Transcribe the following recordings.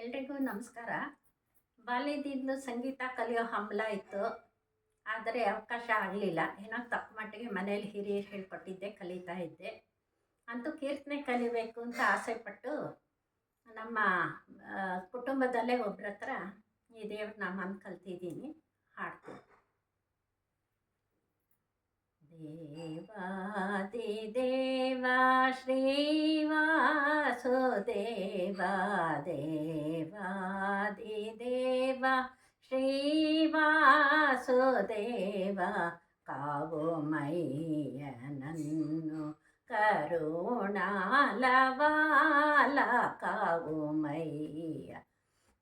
ಎಲ್ರಿಗೂ ನಮಸ್ಕಾರ. ಬಾಲ್ಯದಿಂದ ಸಂಗೀತ ಕಲಿಯೋ ಹಂಬಲ ಇತ್ತು. ಆದರೆ ಅವಕಾಶ ಆಗಲಿಲ್ಲ. ಏನೋ ತಕ್ಕ ಮಟ್ಟಿಗೆ ಮನೇಲಿ ಹಿರಿಯರು ಹೇಳ್ಕೊಟ್ಟಿದ್ದೆ, ಕಲಿತಾ ಇದ್ದೆ. ಅಂತೂ ಕೀರ್ತನೆ ಕಲಿಬೇಕು ಅಂತ ಆಸೆಪಟ್ಟು ನಮ್ಮ ಕುಟುಂಬದಲ್ಲೇ ಒಬ್ಬರ ಹತ್ರ ಈ ದೇವ್ರ ನಾಮನ ಕಲ್ತಿದ್ದೀನಿ. ಹಾಡ್ತೀನಿ. ದೇವಾದಿದೇವ ಶ್ರೀವಾಸುದೇವ ದೇವಾದಿದೇವ ಶ್ರೀವಾಸುದೇವ ಕಾವು ಮಯ್ಯನನ್ನು ಕರುಣಾಲವಾಲ ಕಾವು ಮಯ್ಯ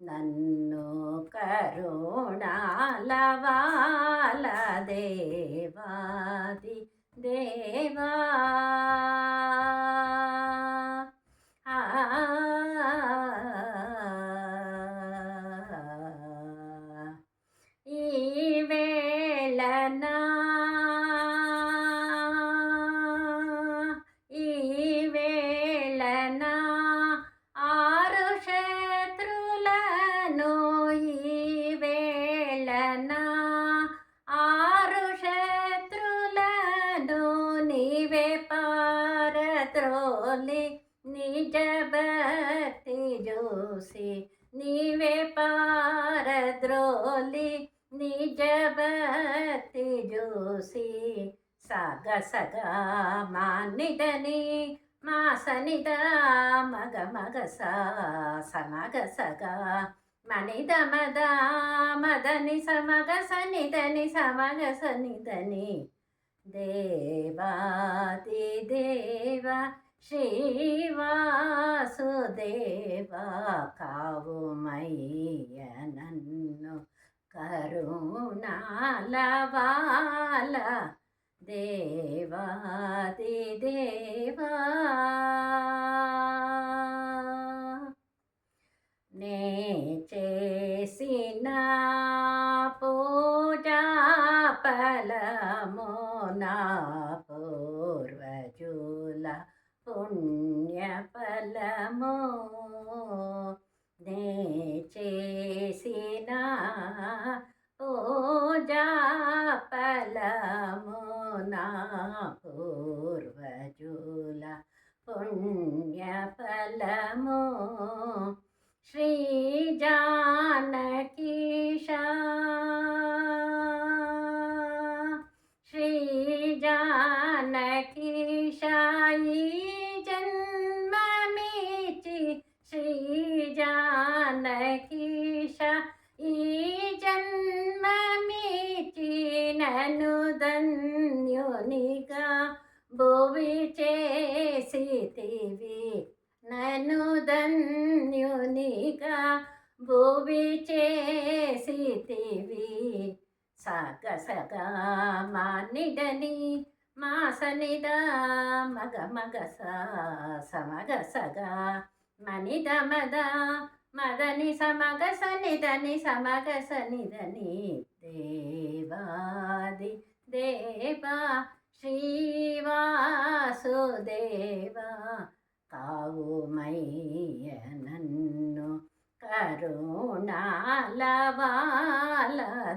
ನನ್ನು ಕರುಣಾಲವಾಲ ದೇವಾದಿ ದೇವಾ ಈ ವೇಳನ ಈ ವೇಳನ ಆರು ಶತ್ರುలను ఈ వేళన ఆరు శత్రులను నీవే పారద్రోలి నిజ భక్తి చూసి నీవే పారద్రోలి నిజ భక్తి చూసి సగ సగ మానిదని మాసనిద మగ మగ సమగ సగ మనిద మద మదని సమగ సనిదని సమగ సనిదని దేవాది దేవ శ్రీవాసుదేవ కావు మయ్య నన్ను కరుణాలవాల దేవాది దేవా నే చేసిన పూజా ఫలము నా పూర్వజుల పుణ్య ఫలము నే చేసిన పూజా ఫలము నా పూర్వజుల పుణ్య ఫలము శ్రీ జానకీశా శ్రీ జానకీశా ఈ జన్మమిచి శ్రీ జానకీశా ఈ జన్మమిచి నన్ను ధన్యునిగా భువి చేసితివి నన్ను ధన్యునిగా భువి చేసితివి సగ సగ మానిదని మాసనిద మగ మగ సమగ సగ మనిద మద మదని సమగ సనిదని సమగ సనిదని దేవాది దేవా శ్రీవాసుదేవ కావు మయ్య నన్ను కరుణాలవాల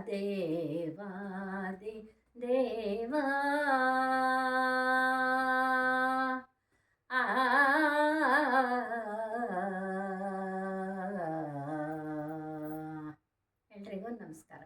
దేవాది దేవా ಎಲ್ರಿಗೂ ನಮಸ್ಕಾರ.